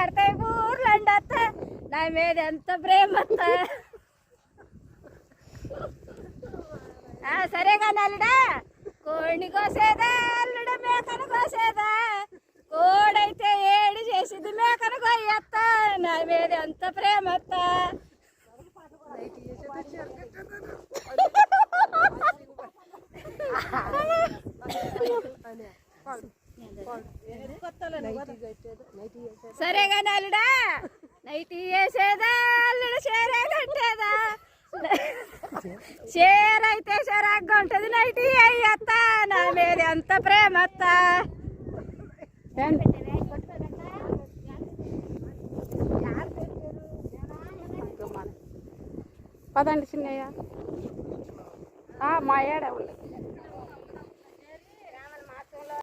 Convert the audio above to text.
ఆడతాయి ఊర్లండత్త నా మీద ఎంత ప్రేమ సరే కానీ అల్లుడా కోడిని కోసేదా అల్లుడ మేకను కోసేదా కోడైతే ఏడు చేసింది మేకను కొయ్యత్త నా మీద ఎంత ప్రేమ సరే కానీ అల్లుడా నైటీ వేసేదా అల్లుడు చీరే కట్టేదా చీర అయితే చీరగా ఉంటుంది నైటీ అయ్యత్త నా మీద ఎంత ప్రేమ పదండి చిన్నయ్య మా ఏడ